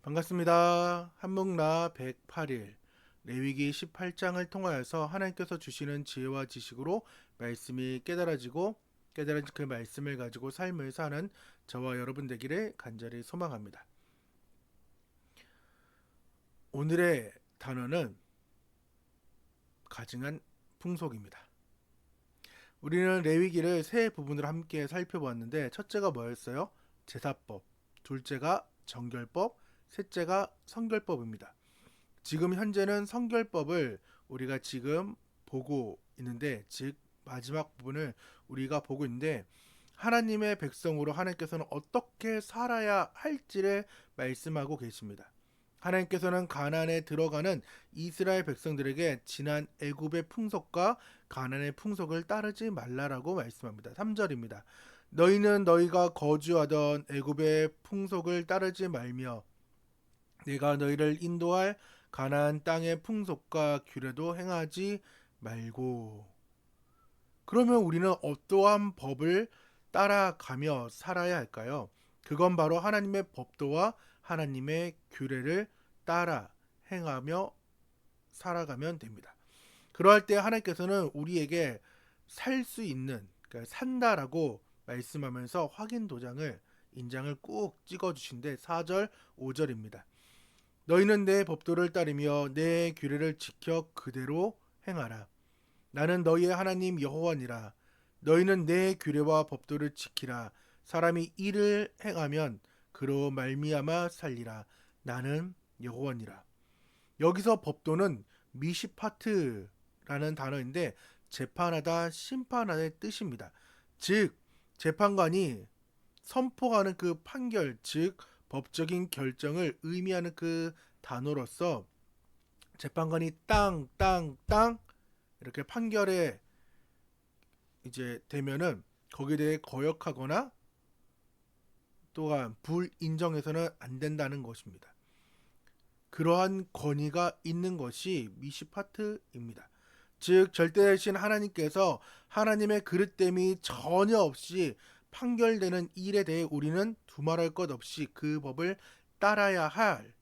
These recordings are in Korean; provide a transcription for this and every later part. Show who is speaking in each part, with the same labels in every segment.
Speaker 1: 반갑습니다. 한묵나 108일 레위기 18장을 통하여서 하나님께서 주시는 지혜와 지식으로 말씀이 깨달아지고 깨달아진 그 말씀을 가지고 삶을 사는 저와 여러분 되기를 간절히 소망합니다. 오늘의 단어는 가증한 풍속입니다. 우리는 레위기를 세 부분으로 함께 살펴보았는데 첫째가 뭐였어요? 제사법, 둘째가 정결법, 셋째가 성결법입니다. 지금 현재는 성결법을 우리가 지금 보고 있는데, 즉 마지막 부분을 우리가 보고 있는데, 하나님의 백성으로 하나님께서는 어떻게 살아야 할지를 말씀하고 계십니다. 하나님께서는 가나안에 들어가는 이스라엘 백성들에게 지난 애굽의 풍속과 가나안의 풍속을 따르지 말라라고 말씀합니다. 3절입니다. 너희는 너희가 거주하던 애굽의 풍속을 따르지 말며 내가 너희를 인도할 가나안 땅의 풍속과 규례도 행하지 말고. 그러면 우리는 어떠한 법을 따라가며 살아야 할까요? 그건 바로 하나님의 법도와 하나님의 규례를 따라 행하며 살아가면 됩니다. 그러할 때 하나님께서는 우리에게 살 수 있는, 그러니까 산다라고 말씀하면서 확인 도장을, 인장을 꾹 찍어주신데 4절 5절입니다. 너희는 내 법도를 따르며 내 규례를 지켜 그대로 행하라. 나는 너희의 하나님 여호와니라. 너희는 내 규례와 법도를 지키라. 사람이 이를 행하면 그로 말미암아 살리라. 나는 여호와니라. 여기서 법도는 미시파트라는 단어인데 재판하다, 심판하다의 뜻입니다. 즉 재판관이 선포하는 그 판결, 즉 법적인 결정을 의미하는 그 단어로서 재판관이 땅 이렇게 판결에 이제 되면은 거기에 대해 거역하거나 또한 불인정해서는 안 된다는 것입니다. 그러한 권위가 있는 것이 미시파트입니다. 즉 절대되신 하나님께서 하나님의 그릇됨이 전혀 없이 판결되는 일에 대해 우리는 두말할 것 없이 그 법을 따라야 할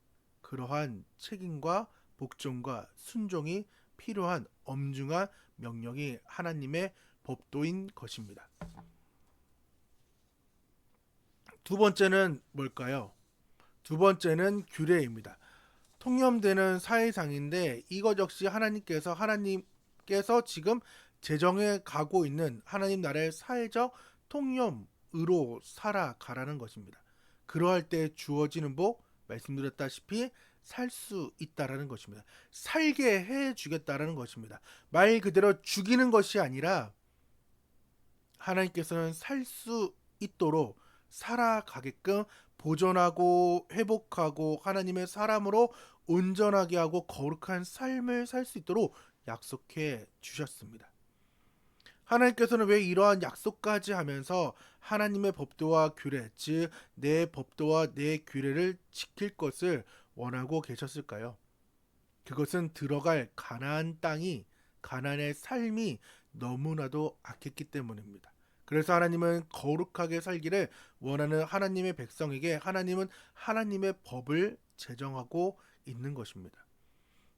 Speaker 1: 그러한 책임과 복종과 순종이 필요한 엄중한 명령이 하나님의 법도인 것입니다. 두 번째는 뭘까요? 두 번째는 규례입니다. 통념되는 사회상인데 이것 역시 하나님께서 지금 제정해 가고 있는 하나님 나라의 사회적 통념으로 살아가라는 것입니다. 그러할 때 주어지는 복, 말씀드렸다시피 살 수 있다라는 것입니다. 살게 해 주겠다라는 것입니다. 말 그대로 죽이는 것이 아니라 하나님께서는 살 수 있도록 살아가게끔 보존하고 회복하고 하나님의 사람으로 온전하게 하고 거룩한 삶을 살 수 있도록 약속해 주셨습니다. 하나님께서는 왜 이러한 약속까지 하면서 하나님의 법도와 규례, 즉 내 법도와 내 규례를 지킬 것을 원하고 계셨을까요? 그것은 들어갈 가나안 땅이, 가나안의 삶이 너무나도 악했기 때문입니다. 그래서 하나님은 거룩하게 살기를 원하는 하나님의 백성에게 하나님은 하나님의 법을 제정하고 있는 것입니다.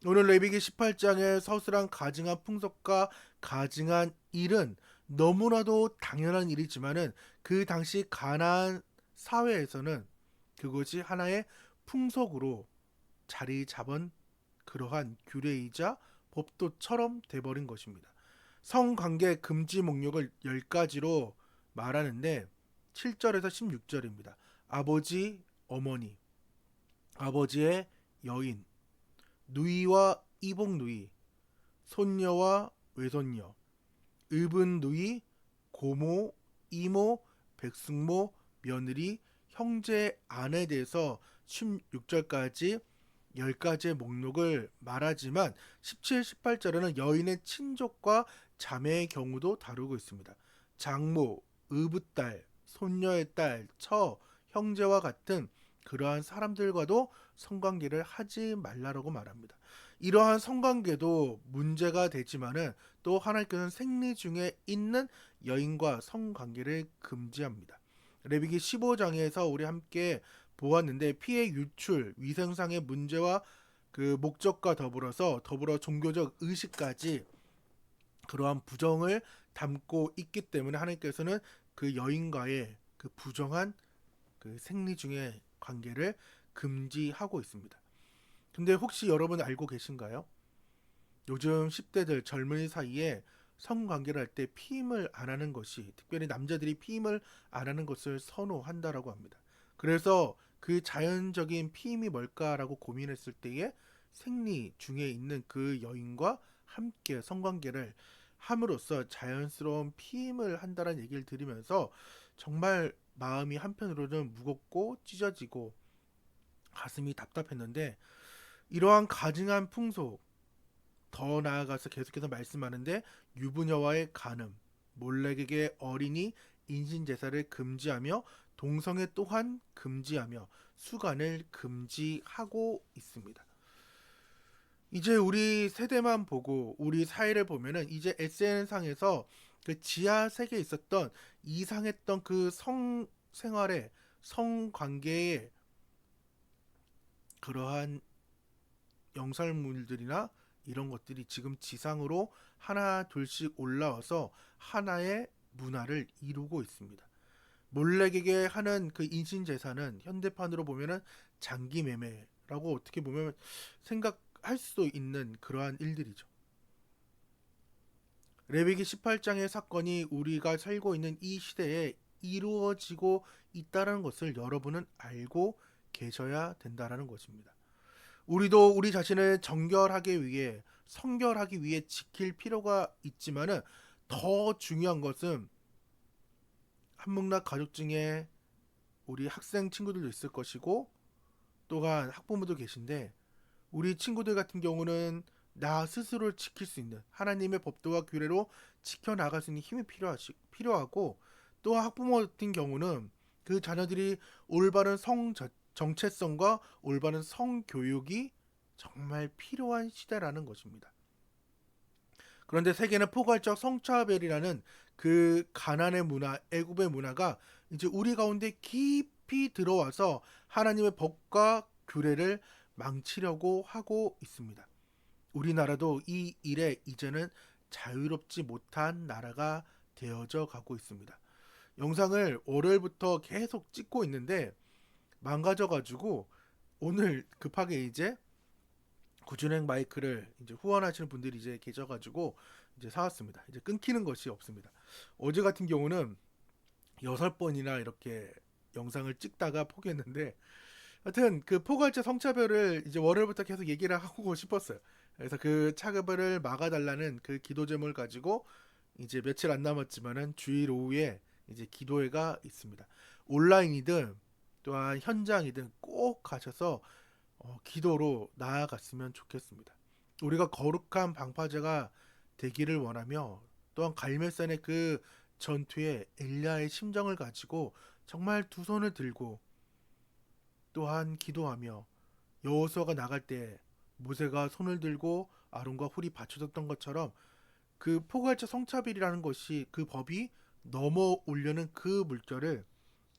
Speaker 1: 오늘 레위기 18장의 서술한 가증한 풍속과 가증한 일은 너무나도 당연한 일이지만은 그 당시 가나안 사회에서는 그것이 하나의 풍속으로 자리 잡은 그러한 규례이자 법도처럼 돼버린 것입니다. 성관계 금지 목록을 10가지로 말하는데 7절에서 16절입니다. 아버지, 어머니, 아버지의 여인, 누이와 이복 누이, 손녀와 외손녀, 의분 누이, 고모, 이모, 백숙모, 며느리, 형제, 아내에 대해서 16절까지 10가지의 목록을 말하지만 17, 18절에는 여인의 친족과 자매의 경우도 다루고 있습니다. 장모, 의붓딸, 손녀의 딸, 처, 형제와 같은 그러한 사람들과도 성관계를 하지 말라라고 말합니다. 이러한 성관계도 문제가 되지만은 또 하나님께서는 생리 중에 있는 여인과 성관계를 금지합니다. 레위기 15장에서 우리 함께 보았는데 피해 유출, 위생상의 문제와 그 목적과 더불어 종교적 의식까지 그러한 부정을 담고 있기 때문에 하나님께서는 그 여인과의 그 부정한 그 생리 중의 관계를 금지하고 있습니다. 근데 혹시 여러분 알고 계신가요? 요즘 10대들 젊은이 사이에 성관계를 할 때 피임을 안 하는 것이, 특별히 남자들이 피임을 안 하는 것을 선호한다라고 합니다. 그래서 그 자연적인 피임이 뭘까라고 고민했을 때에 생리 중에 있는 그 여인과 함께 성관계를 함으로써 자연스러운 피임을 한다는 얘기를 들으면서 정말 마음이 한편으로는 무겁고 찢어지고 가슴이 답답했는데, 이러한 가증한 풍속, 더 나아가서 계속해서 말씀하는데 유부녀와의 간음, 몰렉에게 어린이 인신제사를 금지하며 동성애 또한 금지하며 수간을 금지하고 있습니다. 이제 우리 세대만 보고 우리 사회를 보면은 이제 SNS상에서 그 지하 세계에 있었던 이상했던 그 성생활의 성관계의 그러한 영상물들이나 이런 것들이 지금 지상으로 하나 둘씩 올라와서 하나의 문화를 이루고 있습니다. 몰렉에게 하는 그 인신제사는 현대판으로 보면은 장기매매라고 어떻게 보면 생각할 수도 있는 그러한 일들이죠. 레위기 18장의 사건이 우리가 살고 있는 이 시대에 이루어지고 있다는 것을 여러분은 알고 계셔야 된다는 것입니다. 우리도 우리 자신을 정결하기 위해, 성결하기 위해 지킬 필요가 있지만은 더 중요한 것은 한문학 가족 중에 우리 학생 친구들도 있을 것이고 또한 학부모도 계신데, 우리 친구들 같은 경우는 나 스스로를 지킬 수 있는 하나님의 법도와 규례로 지켜나갈 수 있는 힘이 필요하고, 또 학부모 같은 경우는 그 자녀들이 올바른 정체성과 올바른 성교육이 정말 필요한 시대라는 것입니다. 그런데 세계는 포괄적 성차별이라는 그 가난의 문화, 애굽의 문화가 이제 우리 가운데 깊이 들어와서 하나님의 법과 규례를 망치려고 하고 있습니다. 우리나라도 이 일에 이제는 자유롭지 못한 나라가 되어져 가고 있습니다. 영상을 월요일부터 계속 찍고 있는데 망가져가지고 오늘 급하게 이제 구준행 마이크를 이제 후원하시는 분들이 이제 계셔가지고 이제 사왔습니다. 이제 끊기는 것이 없습니다. 어제 같은 경우는 6번이나 이렇게 영상을 찍다가 포기했는데, 하여튼 그 포괄적 성차별을 이제 월요일부터 계속 얘기를 하고 싶었어요. 그래서 그 차별을 막아달라는 그 기도 제목을 가지고 이제 며칠 안 남았지만은 주일 오후에 이제 기도회가 있습니다. 온라인이든 또한 현장이든 꼭 가셔서 기도로 나아갔으면 좋겠습니다. 우리가 거룩한 방파제가 되기를 원하며, 또한 갈멜산의 그 전투에 엘리야의 심정을 가지고 정말 두 손을 들고 또한 기도하며, 여호수아가 나갈 때 모세가 손을 들고 아론과 훌이 받쳐줬던 것처럼 그 포괄적 성차별이라는 것이, 그 법이 넘어오려는 그 물결을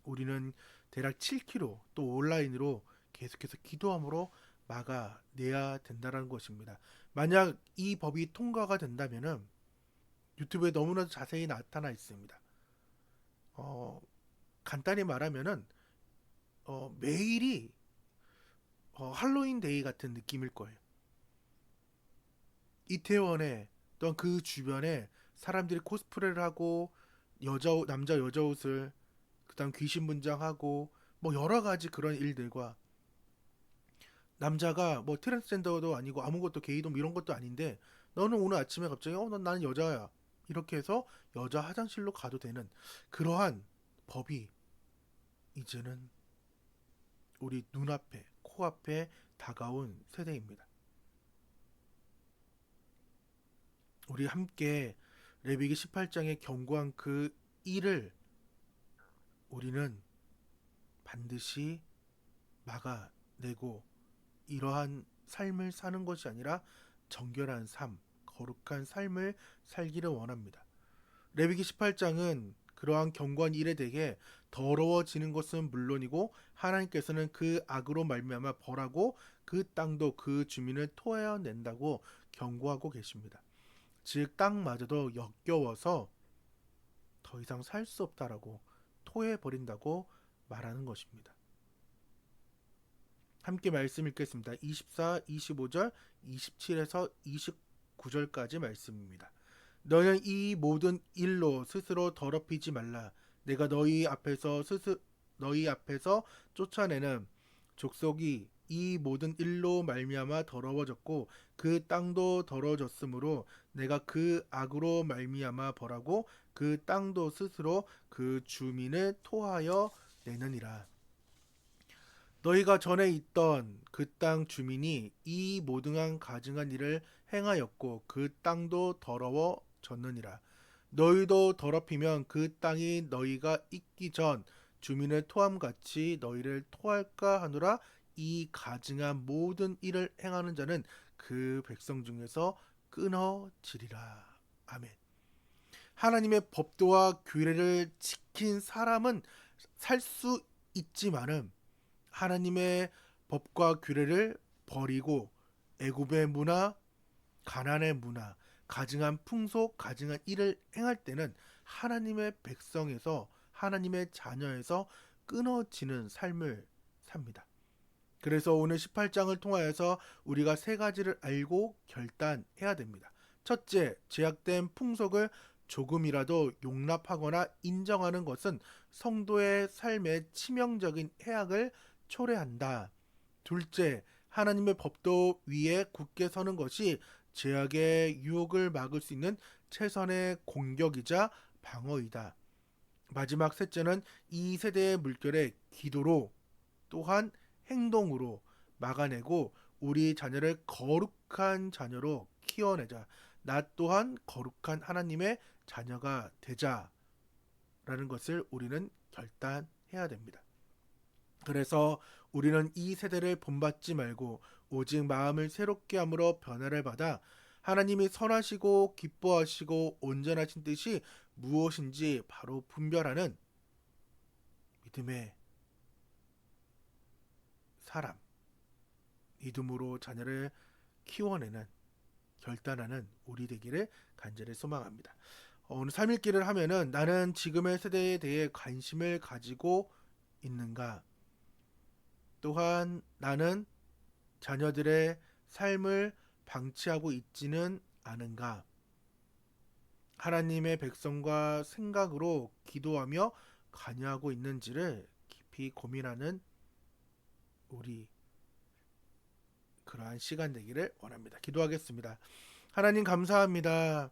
Speaker 1: 우리는 대략 7km 또 온라인으로 계속해서 기도함으로 막아내야 된다는 것입니다. 만약 이 법이 통과가 된다면은 유튜브에 너무나도 자세히 나타나 있습니다. 간단히 말하면은 매일이 할로윈 데이 같은 느낌일 거예요. 이태원에 또한 그 주변에 사람들이 코스프레를 하고 남자 여자 옷을 그다음 귀신 분장하고 뭐 여러 가지 그런 일들과, 남자가 뭐 트랜스젠더도 아니고 아무것도 게이도 이런 것도 아닌데 너는 오늘 아침에 갑자기 나는 여자야 이렇게 해서 여자 화장실로 가도 되는 그러한 법이 이제는 우리 눈앞에 코앞에 다가온 세대입니다. 우리 함께 레위기 18장에 경고한 그 일을 우리는 반드시 막아내고 이러한 삶을 사는 것이 아니라 정결한 삶, 거룩한 삶을 살기를 원합니다. 레위기 18장은 그러한 경고한 일에 대해 더러워지는 것은 물론이고 하나님께서는 그 악으로 말미암아 벌하고 그 땅도 그 주민을 토해낸다고 경고하고 계십니다. 즉 땅마저도 역겨워서 더 이상 살 수 없다라고 토해버린다고 말하는 것입니다. 함께 말씀 읽겠습니다. 24, 25절, 27에서 29절까지 말씀입니다. 너는 이 모든 일로 스스로 더럽히지 말라. 내가 너희 앞에서 쫓아내는 족속이 이 모든 일로 말미암아 더러워졌고 그 땅도 더러워졌으므로 내가 그 악으로 말미암아 벌하고 그 땅도 스스로 그 주민을 토하여 내느니라. 너희가 전에 있던 그 땅 주민이 이 모든 가증한 일을 행하였고 그 땅도 더러워졌느니라. 너희도 더럽히면 그 땅이 너희가 있기 전 주민을 토함같이 너희를 토할까 하노라. 이 가증한 모든 일을 행하는 자는 그 백성 중에서 끊어지리라. 아멘. 하나님의 법도와 규례를 지킨 사람은 살 수 있지만은 하나님의 법과 규례를 버리고 애굽의 문화, 가나안의 문화, 가증한 풍속, 가증한 일을 행할 때는 하나님의 백성에서 하나님의 자녀에서 끊어지는 삶을 삽니다. 그래서 오늘 18장을 통하여서 우리가 세 가지를 알고 결단해야 됩니다. 첫째, 제약된 풍속을 조금이라도 용납하거나 인정하는 것은 성도의 삶에 치명적인 해악을 초래한다. 둘째, 하나님의 법도 위에 굳게 서는 것이 죄악의 유혹을 막을 수 있는 최선의 공격이자 방어이다. 마지막 셋째는 이 세대의 물결에 기도로 또한 행동으로 막아내고 우리 자녀를 거룩한 자녀로 키워내자. 나 또한 거룩한 하나님의 자녀가 되자라는 것을 우리는 결단해야 됩니다. 그래서 우리는 이 세대를 본받지 말고 오직 마음을 새롭게 함으로 변화를 받아 하나님이 선하시고 기뻐하시고 온전하신 뜻이 무엇인지 바로 분별하는 믿음의 사람, 믿음으로 자녀를 키워내는 결단하는 우리 되기를 간절히 소망합니다. 오늘 3일기를 하면은 나는 지금의 세대에 대해 관심을 가지고 있는가? 또한 나는 자녀들의 삶을 방치하고 있지는 않은가? 하나님의 백성과 생각으로 기도하며 관여하고 있는지를 깊이 고민하는 우리 그러한 시간 되기를 원합니다. 기도하겠습니다. 하나님 감사합니다.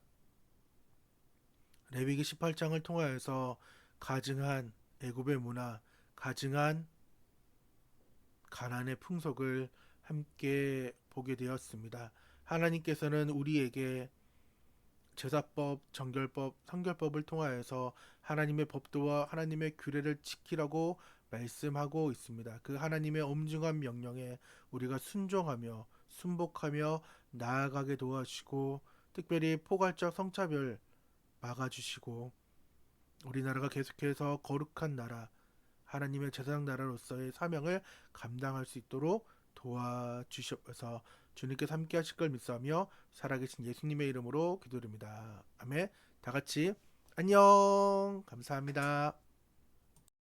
Speaker 1: 레위기 18장을 통하여서 가증한 애굽의 문화, 가증한 가나안의 풍속을 함께 보게 되었습니다. 하나님께서는 우리에게 제사법, 정결법, 성결법을 통하여서 하나님의 법도와 하나님의 규례를 지키라고 말씀하고 있습니다. 그 하나님의 엄중한 명령에 우리가 순종하며 순복하며 나아가게 도와주시고 특별히 포괄적 성차별 막아주시고 우리나라가 계속해서 거룩한 나라 하나님의 제사장 나라로서의 사명을 감당할 수 있도록 도와주시옵소서. 주님께서 함께 하실 걸 믿사며 살아계신 예수님의 이름으로 기도드립니다. 아멘. 다 같이 안녕. 감사합니다.